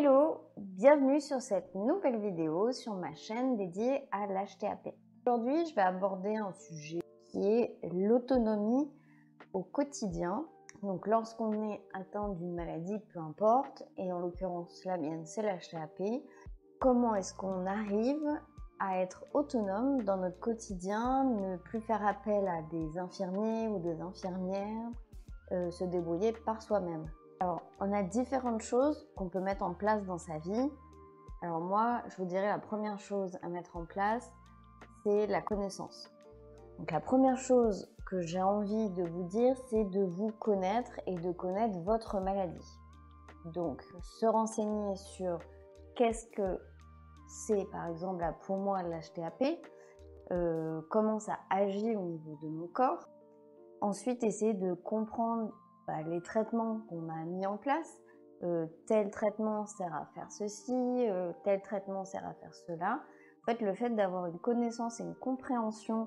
Hello, bienvenue sur cette nouvelle vidéo sur ma chaîne dédiée à l'HTAP. Aujourd'hui, je vais aborder un sujet qui est l'autonomie au quotidien. Donc lorsqu'on est atteint d'une maladie, peu importe, et en l'occurrence la mienne c'est l'HTAP, comment est-ce qu'on arrive à être autonome dans notre quotidien, ne plus faire appel à des infirmiers ou des infirmières, se débrouiller par soi-même. Alors, on a différentes choses qu'on peut mettre en place dans sa vie. Alors moi, je vous dirais la première chose à mettre en place, c'est la connaissance. Donc la première chose que j'ai envie de vous dire, c'est de vous connaître et de connaître votre maladie. Donc, se renseigner sur qu'est-ce que c'est, par exemple, là, pour moi, l'HTAP, comment ça agit au niveau de mon corps. Ensuite, essayer de comprendre les traitements qu'on a mis en place. Tel traitement sert à faire ceci, tel traitement sert à faire cela. En fait, le fait d'avoir une connaissance et une compréhension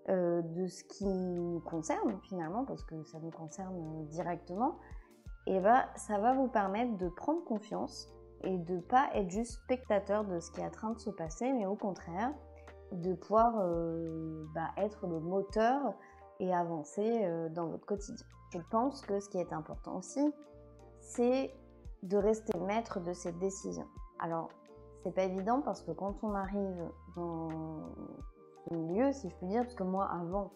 de ce qui nous concerne finalement, parce que ça nous concerne directement, et ça va vous permettre de prendre confiance et de ne pas être juste spectateur de ce qui est en train de se passer, mais au contraire, de pouvoir être le moteur et avancer dans votre quotidien. Je pense que ce qui est important aussi, c'est de rester maître de cette décision. Alors, c'est pas évident parce que quand on arrive dans ce milieu, si je puis dire, parce que moi avant,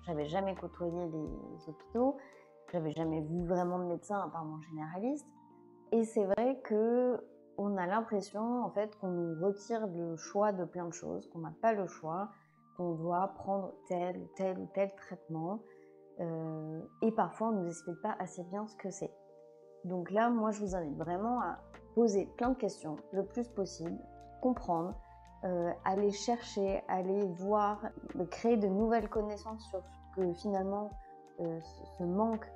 j'avais jamais côtoyé les hôpitaux, j'avais jamais vu vraiment de médecin à part mon généraliste, et c'est vrai que on a l'impression en fait qu'on nous retire le choix de plein de choses, qu'on n'a pas le choix, qu'on doit prendre tel ou tel traitement, et parfois on ne nous explique pas assez bien ce que c'est. Donc là, moi je vous invite vraiment à poser plein de questions le plus possible, comprendre, aller chercher, aller voir, créer de nouvelles connaissances sur ce que finalement ce manque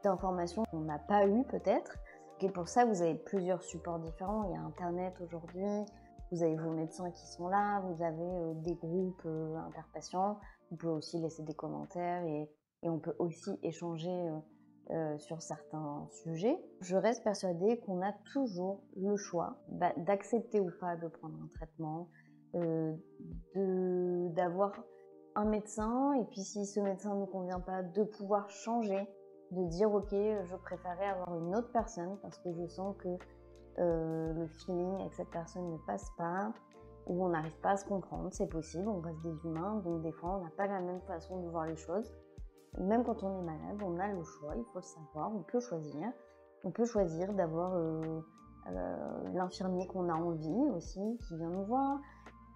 d'informations qu'on n'a pas eu peut-être. Et pour ça, vous avez plusieurs supports différents. Il y a Internet aujourd'hui, vous avez vos médecins qui sont là, vous avez des groupes interpatients. Vous pouvez aussi laisser des commentaires et on peut aussi échanger sur certains sujets. Je reste persuadée qu'on a toujours le choix d'accepter ou pas de prendre un traitement, d'avoir un médecin, et puis si ce médecin ne nous convient pas, de pouvoir changer, de dire ok, je préférerais avoir une autre personne parce que je sens que le feeling avec cette personne ne passe pas, ou on n'arrive pas à se comprendre. C'est possible, on reste des humains, donc des fois on n'a pas la même façon de voir les choses. Même quand on est malade, on a le choix, il faut le savoir, on peut choisir. On peut choisir d'avoir l'infirmier qu'on a envie aussi, qui vient nous voir.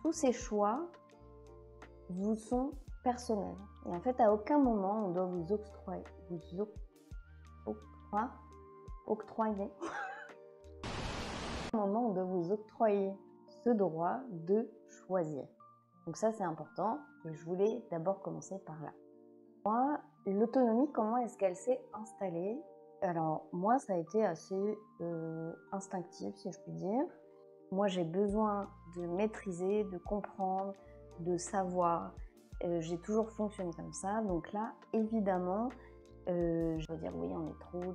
Tous ces choix vous sont personnels. Et en fait, à aucun moment, on doit vous octroyer à un moment, on doit vous octroyer ce droit de choisir. Donc ça, c'est important. Et je voulais d'abord commencer par là. Moi, l'autonomie, comment est-ce qu'elle s'est installée? Alors, moi, ça a été assez instinctif, si je puis dire. Moi, j'ai besoin de maîtriser, de comprendre, de savoir. J'ai toujours fonctionné comme ça. Donc là, évidemment, je veux dire, oui, on est trop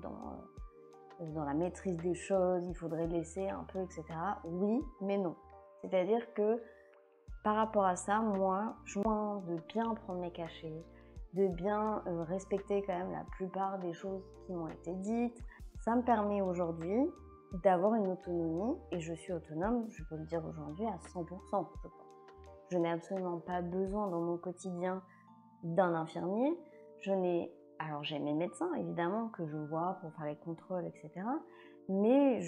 dans la maîtrise des choses, il faudrait laisser un peu, etc. Oui, mais non. C'est-à-dire que par rapport à ça, moi, je suis de bien prendre mes cachets, de bien respecter quand même la plupart des choses qui m'ont été dites. Ça me permet aujourd'hui d'avoir une autonomie, et je suis autonome, je peux le dire aujourd'hui, à 100%, je pense. Je n'ai absolument pas besoin dans mon quotidien d'un infirmier. Alors j'ai mes médecins évidemment que je vois pour faire les contrôles, etc. Mais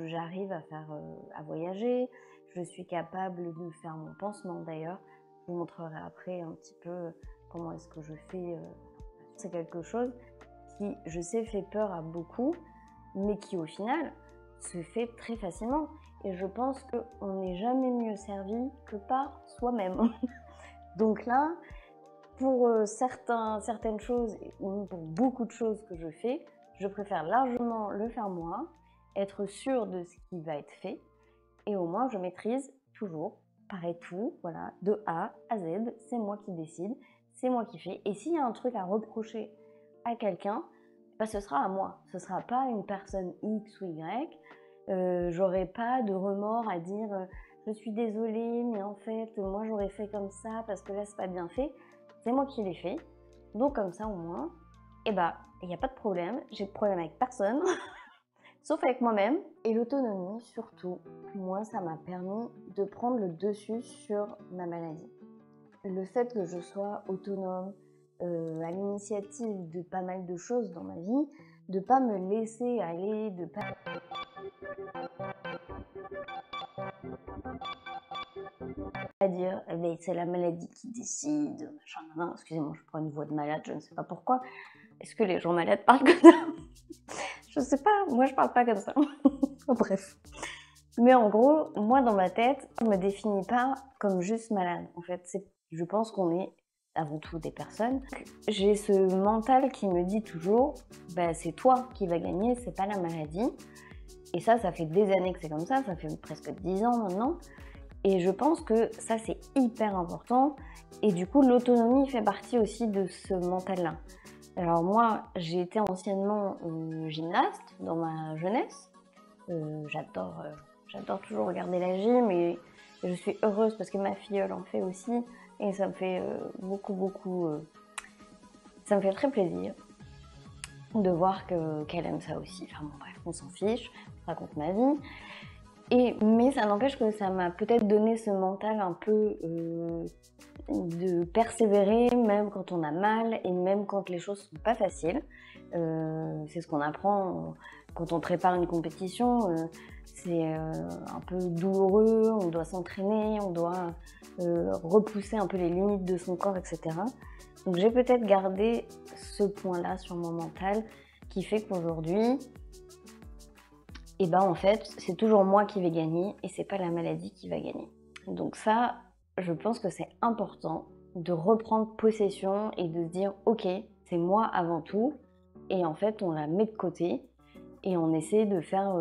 j'arrive à voyager, je suis capable de faire mon pansement d'ailleurs. Je vous montrerai après un petit peu comment est-ce que je fais. C'est quelque chose qui, je sais, fait peur à beaucoup, mais qui au final se fait très facilement. Et je pense qu'on n'est jamais mieux servi que par soi-même. Donc là, pour certaines choses, ou pour beaucoup de choses que je fais, je préfère largement le faire moi, être sûre de ce qui va être fait, et au moins je maîtrise toujours, pareil tout, voilà, de A à Z, c'est moi qui décide, c'est moi qui fais. Et s'il y a un truc à reprocher à quelqu'un, bah, ce sera à moi, ce sera pas une personne X ou Y. J'aurai pas de remords à dire je suis désolée, mais en fait moi j'aurais fait comme ça parce que là c'est pas bien fait. C'est moi qui l'ai fait, donc comme ça au moins, et bah il n'y a pas de problème, j'ai de problème avec personne, sauf avec moi-même. Et l'autonomie surtout, moi ça m'a permis de prendre le dessus sur ma maladie. Le fait que je sois autonome, à l'initiative de pas mal de choses dans ma vie, de pas me laisser aller, de pas dire mais c'est la maladie qui décide, machin, nan, nan. Excusez-moi, je prends une voix de malade, je ne sais pas pourquoi. Est-ce que les gens malades parlent comme ça? Je sais pas, moi je parle pas comme ça. Bref. Mais en gros, moi dans ma tête, je me définis pas comme juste malade. En fait, je pense qu'on est avant tout des personnes. J'ai ce mental qui me dit toujours, bah, c'est toi qui vas gagner, c'est pas la maladie. Et ça fait des années que c'est comme ça fait presque 10 ans maintenant. Et je pense que ça c'est hyper important. Et du coup, l'autonomie fait partie aussi de ce mental-là. Alors moi, j'ai été anciennement gymnaste dans ma jeunesse. J'adore toujours regarder la gym et je suis heureuse parce que ma filleule en fait aussi et ça me fait ça me fait très plaisir de voir qu'elle aime ça aussi. Enfin bon bref, on s'en fiche, je raconte ma vie. Mais ça n'empêche que ça m'a peut-être donné ce mental un peu de persévérer même quand on a mal et même quand les choses sont pas faciles. C'est ce qu'on apprend quand on prépare une compétition. C'est un peu douloureux, on doit s'entraîner, on doit repousser un peu les limites de son corps, etc. Donc j'ai peut-être gardé ce point-là sur mon mental qui fait qu'aujourd'hui, et ben en fait, c'est toujours moi qui vais gagner et c'est pas la maladie qui va gagner. Donc ça, je pense que c'est important de reprendre possession et de se dire ok, c'est moi avant tout et en fait on la met de côté et on essaie de faire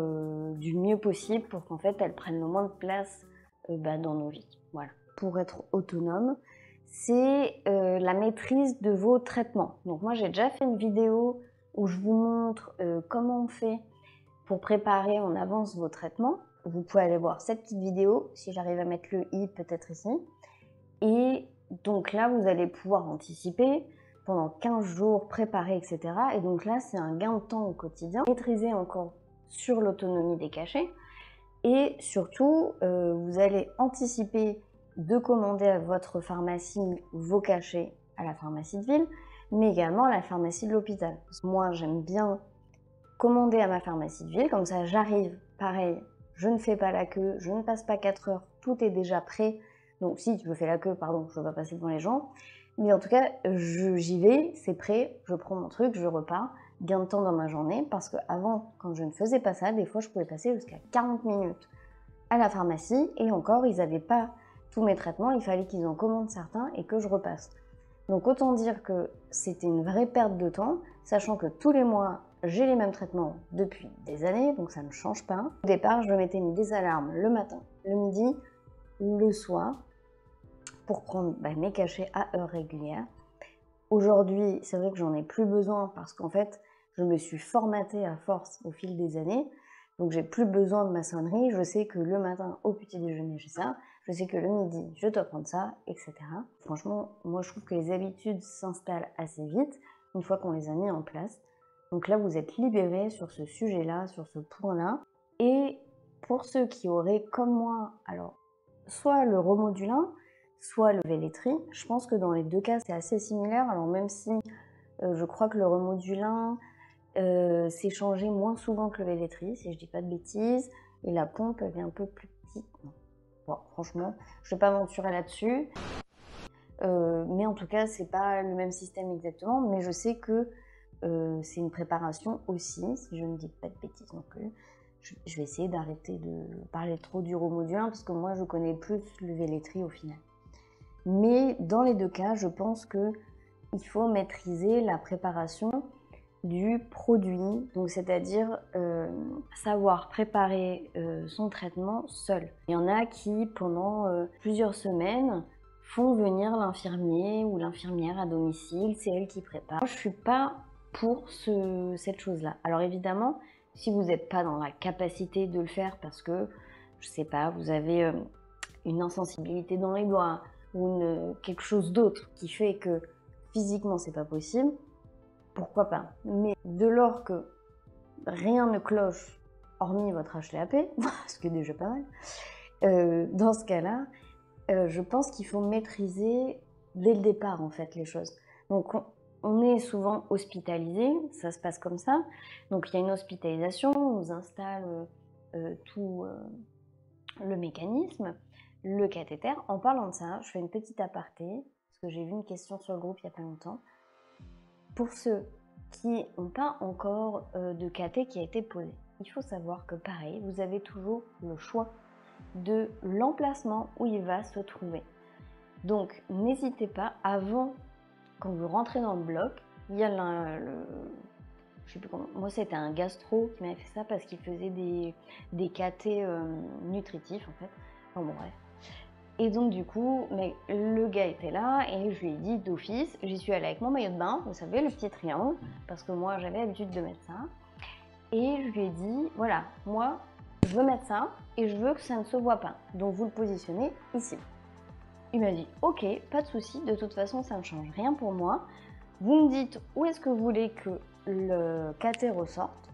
du mieux possible pour qu'en fait elle prenne le moins de place dans nos vies. Voilà. Pour être autonome, c'est la maîtrise de vos traitements. Donc moi j'ai déjà fait une vidéo où je vous montre comment on fait pour préparer en avance vos traitements. Vous pouvez aller voir cette petite vidéo, si j'arrive à mettre le i peut-être ici. Et donc là, vous allez pouvoir anticiper pendant 15 jours, préparer, etc. Et donc là, c'est un gain de temps au quotidien. Maîtriser encore sur l'autonomie des cachets. Et surtout, vous allez anticiper de commander à votre pharmacie vos cachets à la pharmacie de ville, mais également à la pharmacie de l'hôpital. Moi, j'aime bien commander à ma pharmacie de ville, comme ça j'arrive, pareil, je ne fais pas la queue, je ne passe pas 4 heures, tout est déjà prêt. Donc si je fais la queue, pardon, je ne vais pas passer devant les gens. Mais en tout cas, j'y vais, c'est prêt, je prends mon truc, je repars. Gain de temps dans ma journée, parce qu'avant, quand je ne faisais pas ça, des fois je pouvais passer jusqu'à 40 minutes à la pharmacie, et encore, ils n'avaient pas tous mes traitements, il fallait qu'ils en commandent certains et que je repasse. Donc autant dire que c'était une vraie perte de temps, sachant que tous les mois, j'ai les mêmes traitements depuis des années, donc ça ne change pas. Au départ, je mettais des alarmes le matin, le midi, le soir, pour prendre mes cachets à heure régulière. Aujourd'hui, c'est vrai que j'en ai plus besoin parce qu'en fait, je me suis formatée à force au fil des années. Donc j'ai plus besoin de ma sonnerie. Je sais que le matin, au petit déjeuner, j'ai ça. Je sais que le midi, je dois prendre ça, etc. Franchement, moi je trouve que les habitudes s'installent assez vite une fois qu'on les a mis en place. Donc là, vous êtes libérés sur ce sujet-là, sur ce point-là. Et pour ceux qui auraient, comme moi, alors, soit le Remodulin, soit le Velletri, je pense que dans les deux cas, c'est assez similaire. Alors même si je crois que le Remodulin s'est changé moins souvent que le Velletri, si je dis pas de bêtises, et la pompe, elle est un peu plus petite. Bon, franchement, je vais pas m'aventurer là-dessus. Mais en tout cas, c'est pas le même système exactement, mais je sais que c'est une préparation aussi, si je ne dis pas de bêtises non plus. Je vais essayer d'arrêter de parler trop du Remodulin, parce que moi, je connais plus le Velletri au final. Mais dans les deux cas, je pense qu'il faut maîtriser la préparation du produit, donc c'est-à-dire savoir préparer son traitement seul. Il y en a qui, pendant plusieurs semaines, font venir l'infirmier ou l'infirmière à domicile, c'est elle qui prépare. Moi, je suis pas pour cette chose-là. Alors évidemment, si vous n'êtes pas dans la capacité de le faire parce que, je sais pas, vous avez une insensibilité dans les doigts ou quelque chose d'autre qui fait que physiquement c'est pas possible, pourquoi pas. Mais de lors que rien ne cloche hormis votre HTAP, ce qui est déjà pas mal, dans ce cas-là, je pense qu'il faut maîtriser dès le départ en fait les choses. Donc on est souvent hospitalisé, ça se passe comme ça. Donc il y a une hospitalisation, on nous installe tout le mécanisme, le cathéter. En parlant de ça, je fais une petite aparté, parce que j'ai vu une question sur le groupe il n'y a pas longtemps. Pour ceux qui n'ont pas encore de cathé qui a été posé, il faut savoir que pareil, vous avez toujours le choix de l'emplacement où il va se trouver. Donc n'hésitez pas, avant, quand vous rentrez dans le bloc, il y a je sais plus comment, moi c'était un gastro qui m'avait fait ça parce qu'il faisait des cathés nutritifs en fait, enfin bon bref. Et donc du coup, mais le gars était là et je lui ai dit d'office, j'y suis allée avec mon maillot de bain, vous savez, le petit triangle, parce que moi j'avais l'habitude de mettre ça. Et je lui ai dit, voilà, moi je veux mettre ça et je veux que ça ne se voit pas, donc vous le positionnez ici. Il m'a dit, ok, pas de souci, de toute façon ça ne change rien pour moi. Vous me dites où est-ce que vous voulez que le cathé ressorte.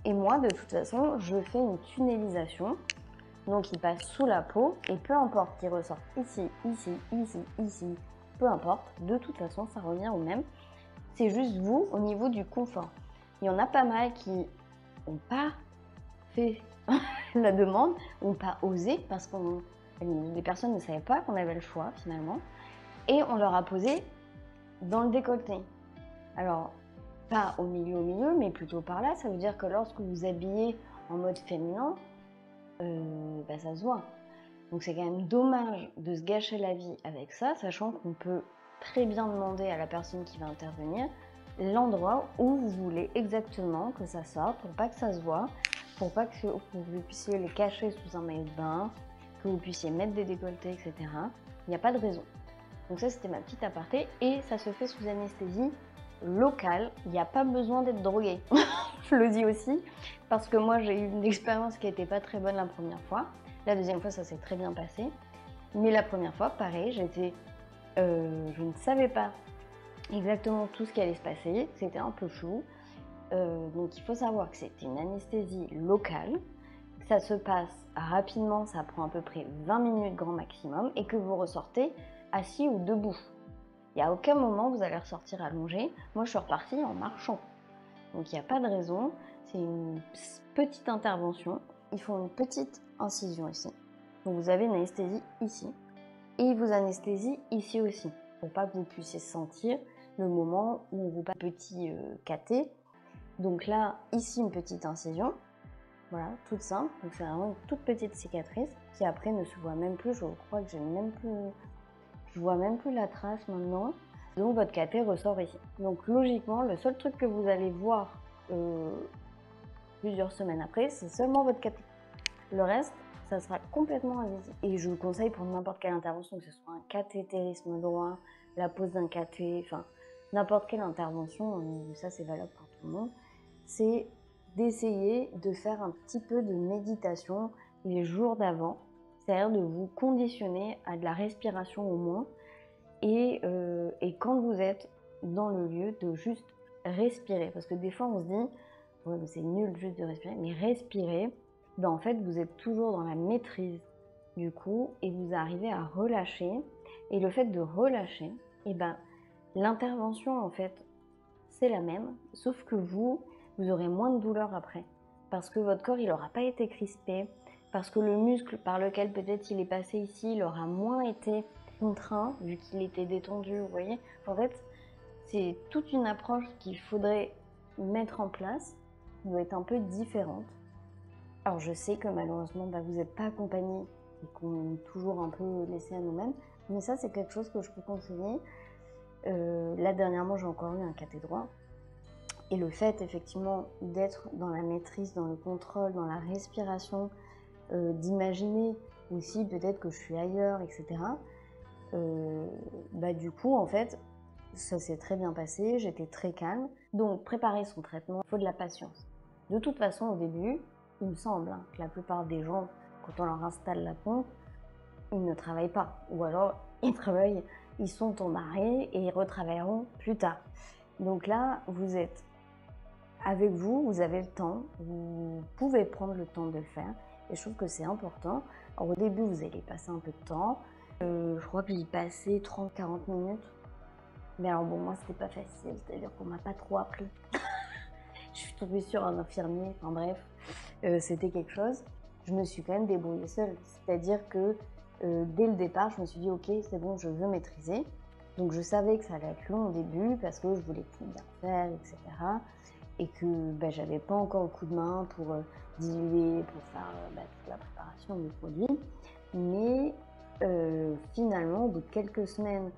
Et moi, de toute façon, je fais une tunnelisation. Donc il passe sous la peau et peu importe qu'il ressorte ici, ici, ici, ici, peu importe, de toute façon ça revient au même. C'est juste vous au niveau du confort. Il y en a pas mal qui n'ont pas fait la demande, n'ont pas osé parce que les personnes ne savaient pas qu'on avait le choix finalement. Et on leur a posé dans le décolleté. Alors, pas au milieu, mais plutôt par là. Ça veut dire que lorsque vous habillez en mode féminin, ça se voit. Donc c'est quand même dommage de se gâcher la vie avec ça, sachant qu'on peut très bien demander à la personne qui va intervenir l'endroit où vous voulez exactement que ça sorte, pour pas que ça se voit, pour pas que vous puissiez les cacher sous un maillot de bain, que vous puissiez mettre des décolletés, etc. Il n'y a pas de raison. Donc ça, c'était ma petite aparté, et ça se fait sous anesthésie locale. Il n'y a pas besoin d'être drogué. Je le dis aussi, parce que moi, j'ai eu une expérience qui n'était pas très bonne la première fois. La deuxième fois, ça s'est très bien passé. Mais la première fois, pareil, je ne savais pas exactement tout ce qui allait se passer. C'était un peu flou. Donc il faut savoir que c'était une anesthésie locale. Ça se passe rapidement, ça prend à peu près 20 minutes grand maximum, et que vous ressortez assis ou debout. Il n'y a aucun moment vous allez ressortir allongé. Moi, je suis repartie en marchant. Donc il n'y a pas de raison. C'est une petite intervention. Ils font une petite incision ici. Donc vous avez une anesthésie ici. Et ils vous anesthésient ici aussi, pour pas que vous puissiez sentir le moment où on vous passe un petit cathé. Donc là, ici, une petite incision. Voilà, toute simple. Donc c'est vraiment une toute petite cicatrice qui après ne se voit même plus. Je crois que je vois même plus la trace maintenant. Donc votre cathé ressort ici. Donc logiquement, le seul truc que vous allez voir plusieurs semaines après, c'est seulement votre cathé. Le reste, ça sera complètement invisible. Et je vous conseille pour n'importe quelle intervention, que ce soit un cathétérisme droit, la pose d'un cathé, enfin n'importe quelle intervention, ça c'est valable pour tout le monde, c'est d'essayer de faire un petit peu de méditation les jours d'avant, c'est-à-dire de vous conditionner à de la respiration au moins, et quand vous êtes dans le lieu, de juste respirer. Parce que des fois on se dit, ouais, c'est nul juste de respirer, mais respirer, en fait vous êtes toujours dans la maîtrise du coup, et vous arrivez à relâcher. Et le fait de relâcher, l'intervention en fait c'est la même, sauf que vous aurez moins de douleur après, parce que votre corps il n'aura pas été crispé, parce que le muscle par lequel peut-être il est passé ici, il aura moins été contraint vu qu'il était détendu, vous voyez. En fait, c'est toute une approche qu'il faudrait mettre en place, qui doit être un peu différente. Alors je sais que malheureusement vous n'êtes pas accompagné et qu'on est toujours un peu laissé à nous-mêmes, mais ça c'est quelque chose que je peux conseiller. Là dernièrement j'ai encore eu un cathé droit, et le fait effectivement d'être dans la maîtrise, dans le contrôle, dans la respiration, d'imaginer aussi peut-être que je suis ailleurs, etc. Du coup en fait ça s'est très bien passé, j'étais très calme. Donc préparer son traitement, il faut de la patience. De toute façon, au début, il me semble que la plupart des gens, quand on leur installe la pompe, ils ne travaillent pas. Ou alors, ils travaillent, ils sont en arrêt et ils retravailleront plus tard. Donc là, vous êtes avec vous, vous avez le temps, vous pouvez prendre le temps de le faire. Et je trouve que c'est important. Alors, au début, vous allez passer un peu de temps. Je crois que j'y passais 30-40 minutes. Mais alors bon, moi, c'était pas facile, c'est-à-dire qu'on m'a pas trop appris. Je suis tombée sur un infirmier, enfin bref, c'était quelque chose. Je me suis quand même débrouillée seule. C'est-à-dire que dès le départ, je me suis dit, ok, c'est bon, je veux maîtriser. Donc je savais que ça allait être long au début parce que je voulais tout bien faire, etc. Et que j'avais pas encore le coup de main pour diluer, pour faire toute la préparation du produit. Mais finalement, au bout de quelques semaines,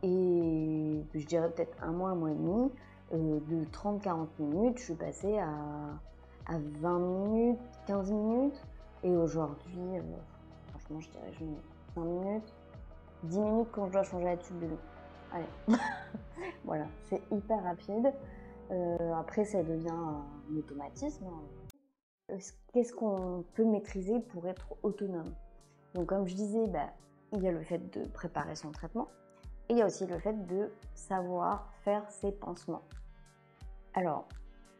et je dirais peut-être un mois et demi, de 30-40 minutes, je suis passée à 20 minutes, 15 minutes. Et aujourd'hui, franchement, je dirais je mets 5 minutes, 10 minutes quand je dois changer la tube de l'eau. Allez, voilà, c'est hyper rapide. Après, ça devient un automatisme. Qu'est-ce qu'on peut maîtriser pour être autonome? Donc, comme je disais, il y a le fait de préparer son traitement. Et il y a aussi le fait de savoir faire ses pansements. Alors,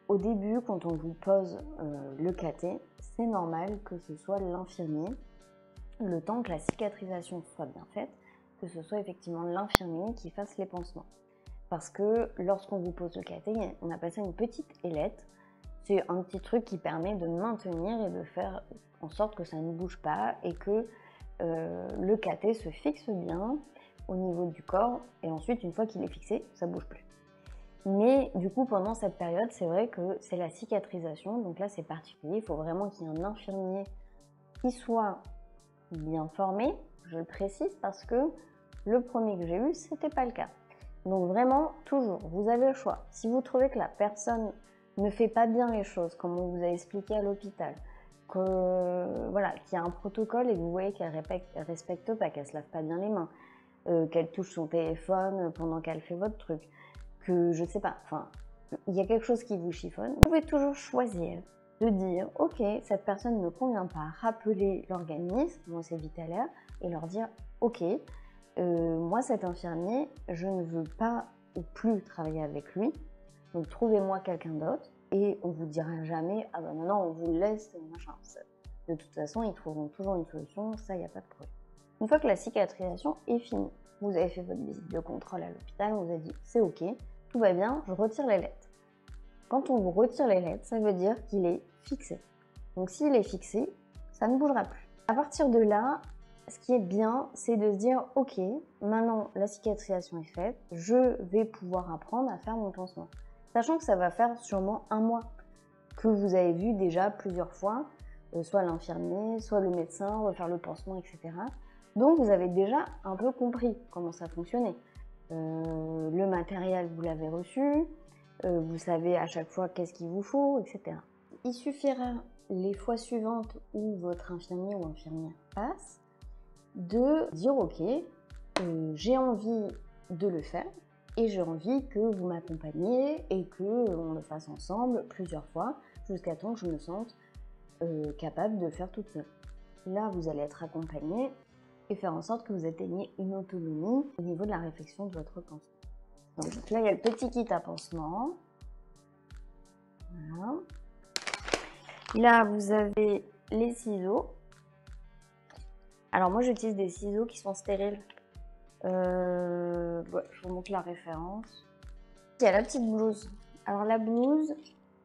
au début, quand on vous pose le cathé, c'est normal que ce soit l'infirmier, le temps que la cicatrisation soit bien faite, que ce soit effectivement l'infirmier qui fasse les pansements. Parce que lorsqu'on vous pose le cathé, on appelle ça une petite ailette. C'est un petit truc qui permet de maintenir et de faire en sorte que ça ne bouge pas et que le cathé se fixe bien au niveau du corps, et ensuite une fois qu'il est fixé, ça bouge plus. Mais du coup, pendant cette période, c'est vrai que c'est la cicatrisation, donc là c'est particulier, il faut vraiment qu'il y ait un infirmier qui soit bien formé, je le précise parce que le premier que j'ai eu, c'était pas le cas. Donc vraiment, toujours, vous avez le choix. Si vous trouvez que la personne ne fait pas bien les choses, comme on vous a expliqué à l'hôpital, voilà, qu'il y a un protocole et que vous voyez qu'elle respecte pas, qu'elle se lave pas bien les mains, qu'elle touche son téléphone pendant qu'elle fait votre truc, que je sais pas, enfin, il y a quelque chose qui vous chiffonne, vous pouvez toujours choisir de dire, ok, cette personne ne me convient pas, rappeler l'organisme, moi c'est Vitalaire, et leur dire, ok, moi cet infirmier, je ne veux pas ou plus travailler avec lui, donc trouvez-moi quelqu'un d'autre, et on vous dira jamais, ah ben non, on vous laisse, machin. De toute façon, ils trouveront toujours une solution, ça, il n'y a pas de problème. Une fois que la cicatrisation est finie, vous avez fait votre visite de contrôle à l'hôpital, on vous a dit c'est ok, tout va bien, je retire les lettres. Quand on vous retire les lettres, ça veut dire qu'il est fixé. Donc s'il est fixé, ça ne bougera plus. À partir de là, ce qui est bien, c'est de se dire ok, maintenant la cicatrisation est faite, je vais pouvoir apprendre à faire mon pansement. Sachant que ça va faire sûrement un mois que vous avez vu déjà plusieurs fois, soit l'infirmier, soit le médecin, refaire le pansement, etc. Donc vous avez déjà un peu compris comment ça fonctionnait. Le matériel, vous l'avez reçu, vous savez à chaque fois qu'est-ce qu'il vous faut, etc. Il suffira les fois suivantes où votre infirmier ou infirmière passe de dire ok, j'ai envie de le faire et j'ai envie que vous m'accompagniez et qu'on le fasse ensemble plusieurs fois jusqu'à temps que je me sente capable de le faire toute seule. Là, vous allez être accompagné et faire en sorte que vous atteigniez une autonomie au niveau de la réflexion de votre pansement. Donc là, il y a le petit kit à pansement. Voilà. Là, vous avez les ciseaux. Alors moi, j'utilise des ciseaux qui sont stériles. Je vous montre la référence. Il y a la petite blouse. Alors la blouse,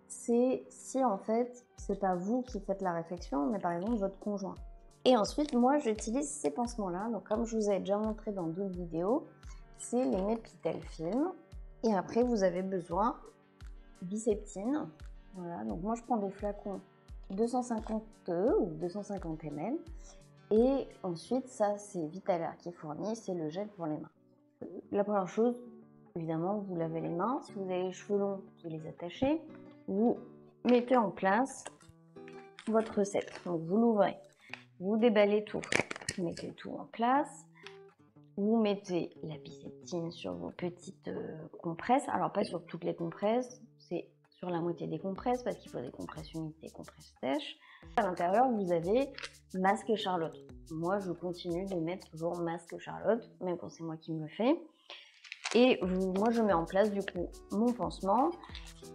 c'est si en fait, c'est pas vous qui faites la réflexion, mais par exemple votre conjoint. Et ensuite, moi, j'utilise ces pansements-là. Donc comme je vous ai déjà montré dans d'autres vidéos, c'est les Mepitel Film. Et après, vous avez besoin Biceptine. Voilà, donc moi, je prends des flacons 250 ou 250 ml. Et ensuite, ça, c'est Vitalaire qui fournit, c'est le gel pour les mains. La première chose, évidemment, vous lavez les mains. Si vous avez les cheveux longs, vous les attachez. Vous mettez en place votre recette. Donc, vous l'ouvrez, vous déballez tout, vous mettez tout en place. Vous mettez la biceptine sur vos petites compresses. Alors pas sur toutes les compresses, c'est sur la moitié des compresses parce qu'il faut des compresses humides, des compresses sèches. À l'intérieur, vous avez masque et Charlotte. Moi, je continue de mettre toujours masque Charlotte, même quand c'est moi qui me le fais. Et moi, je mets en place du coup mon pansement.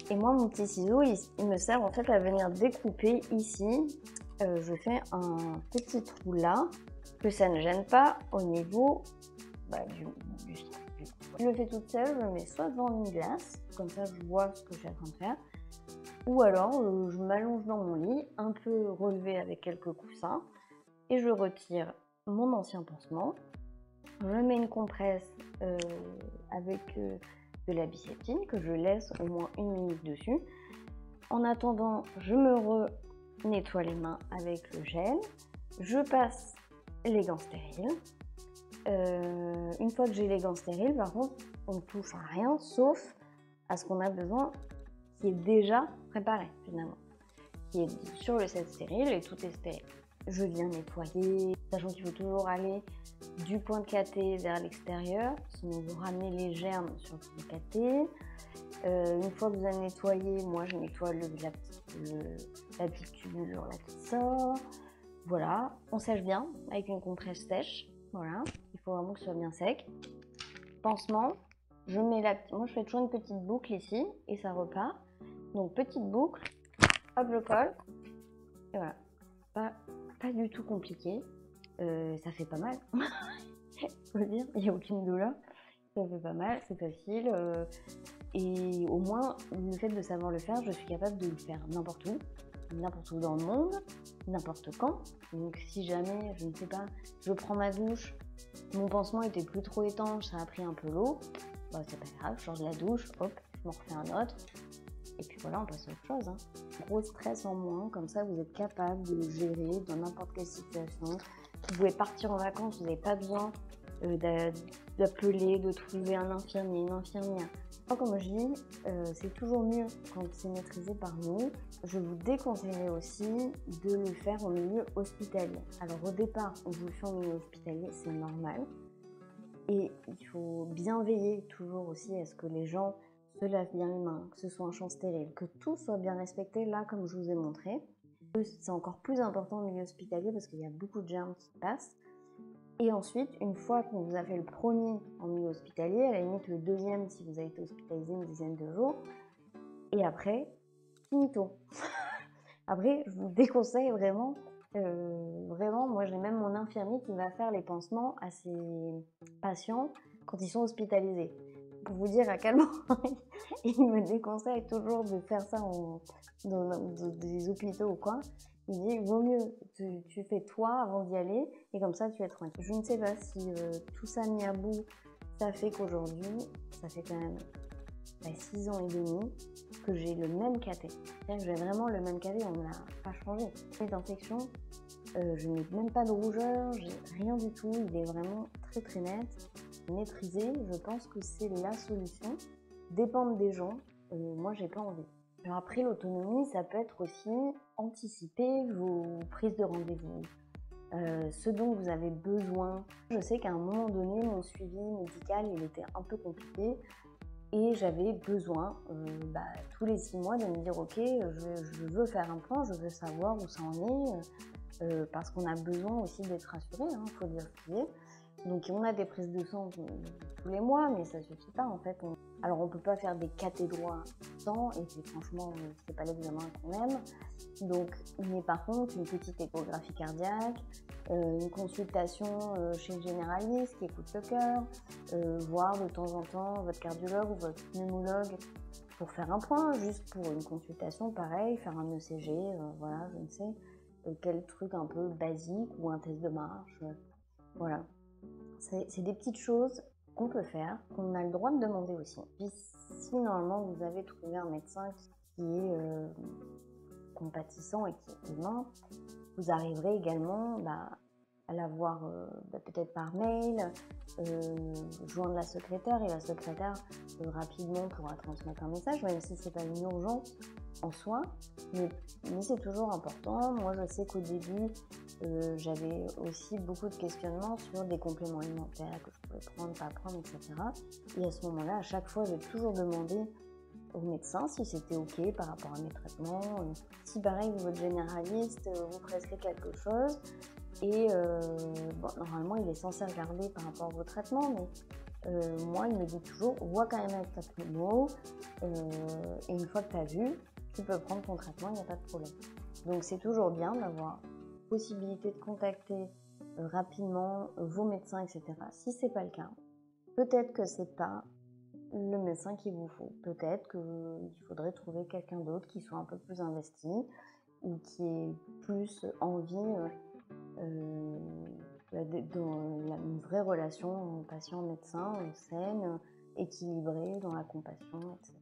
Et moi, mon petit ciseau, il me sert en fait à venir découper ici. Je fais un petit trou là, que ça ne gêne pas au niveau du. Je le fais toute seule, je le mets soit devant une glace, comme ça je vois ce que je suis en train de faire, ou alors je m'allonge dans mon lit, un peu relevé avec quelques coussins, et je retire mon ancien pansement. Je mets une compresse avec de la biceptine que je laisse au moins 1 minute dessus. En attendant, je me nettoie les mains avec le gel. Je passe les gants stériles. Une fois que j'ai les gants stériles, par contre, on ne touche à rien sauf à ce qu'on a besoin qui est déjà préparé finalement, qui est sur le set stérile et tout est stérile. Je viens nettoyer, sachant qu'il faut toujours aller du point de caté vers l'extérieur, sinon vous ramenez les germes sur le caté. Une fois que vous avez nettoyé, moi je nettoie la petite tubulure là qui sort. Voilà, on sèche bien avec une compresse sèche. Voilà, il faut vraiment que ce soit bien sec. Pansement, moi je fais toujours une petite boucle ici et ça repart. Donc petite boucle, hop je colle et voilà. Pas du tout compliqué, ça fait pas mal. Faut dire, il n'y a aucune douleur, ça fait pas mal, c'est facile. Et au moins le fait de savoir le faire, je suis capable de le faire n'importe où dans le monde, n'importe quand. Donc si jamais, je ne sais pas, je prends ma douche, mon pansement était plus trop étanche, ça a pris un peu l'eau, bah, c'est pas grave, je change la douche, hop, je m'en refais un autre. Et puis voilà, on passe à autre chose. Gros stress en moins, comme ça vous êtes capable de le gérer dans n'importe quelle situation. Vous pouvez partir en vacances, vous n'avez pas besoin d'appeler, de trouver un infirmier, une infirmière. Comme je dis, c'est toujours mieux quand c'est maîtrisé par nous. Je vous déconseillerais aussi de le faire au milieu hospitalier. Alors au départ, on vous le fait au milieu hospitalier, c'est normal. Et il faut bien veiller toujours aussi à ce que les gens se lavent bien les mains, que ce soit un champ stérile, que tout soit bien respecté là comme je vous ai montré. C'est encore plus important au milieu hospitalier parce qu'il y a beaucoup de germes qui passent. Et ensuite, une fois qu'on vous a fait le premier en milieu hospitalier, à la limite le deuxième si vous avez été hospitalisé une dizaine de jours, et après, finito. Après, je vous déconseille vraiment, moi j'ai même mon infirmier qui va faire les pansements à ses patients quand ils sont hospitalisés. Pour vous dire à quel point il me déconseille toujours de faire ça dans des hôpitaux ou quoi. Il dit, vaut mieux, tu fais toi avant d'y aller, et comme ça tu es tranquille. Je ne sais pas si tout ça mis à bout, ça fait qu'aujourd'hui, ça fait quand même 6 ans et demi que j'ai le même caté. C'est-à-dire que j'ai vraiment le même caté, on ne l'a pas changé. Cette infection, je n'ai même pas de rougeur, j'ai rien du tout, il est vraiment très très net. Maîtriser, je pense que c'est la solution. Dépendre des gens, moi j'ai pas envie. Alors après, l'autonomie, ça peut être aussi anticiper vos prises de rendez-vous, ce dont vous avez besoin. Je sais qu'à un moment donné, mon suivi médical, il était un peu compliqué et j'avais besoin tous les 6 mois de me dire ok, je veux faire un point, je veux savoir où ça en est, parce qu'on a besoin aussi d'être rassuré, faut dire ce qui est. Donc on a des prises de sang tous les mois, mais ça suffit pas en fait. Alors on peut pas faire des cathédrals sang et puis franchement c'est pas l'examen qu'on aime. Donc, mais par contre une petite échographie cardiaque, une consultation chez le généraliste qui écoute le cœur, voir de temps en temps votre cardiologue ou votre pneumologue pour faire un point, juste pour une consultation pareil, faire un ECG, voilà, je ne sais, quel truc un peu basique ou un test de marche, voilà. C'est des petites choses qu'on peut faire, qu'on a le droit de demander aussi. Puis si normalement vous avez trouvé un médecin qui est compatissant et qui est humain, vous arriverez également l'avoir peut-être par mail, joindre la secrétaire, et la secrétaire rapidement pourra transmettre un message, même si c'est pas une urgence en soi, mais c'est toujours important. Moi je sais qu'au début j'avais aussi beaucoup de questionnements sur des compléments alimentaires que je pouvais prendre, pas prendre, etc. Et à ce moment-là, à chaque fois, j'ai toujours demandé au médecin si c'était ok par rapport à mes traitements, si pareil votre généraliste vous prescrit quelque chose, et bon, normalement il est censé regarder par rapport à vos traitements, mais moi il me dit toujours vois quand même avec ta pneumologue, et une fois que tu as vu, tu peux prendre ton traitement, il n'y a pas de problème. Donc c'est toujours bien d'avoir possibilité de contacter rapidement vos médecins, etc. Si c'est pas le cas, peut-être que c'est pas le médecin qu'il vous faut. Peut-être qu'il faudrait trouver quelqu'un d'autre qui soit un peu plus investi ou qui ait plus envie dans une vraie relation patient-médecin saine, équilibrée, dans la compassion, etc.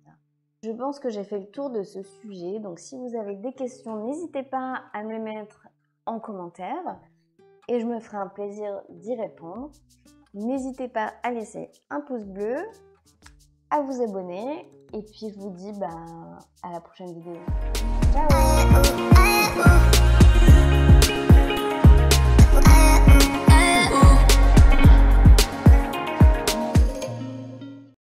Je pense que j'ai fait le tour de ce sujet, donc si vous avez des questions, n'hésitez pas à me les mettre en commentaire et je me ferai un plaisir d'y répondre. N'hésitez pas à laisser un pouce bleu, à vous abonner, et puis je vous dis à la prochaine vidéo. Ciao!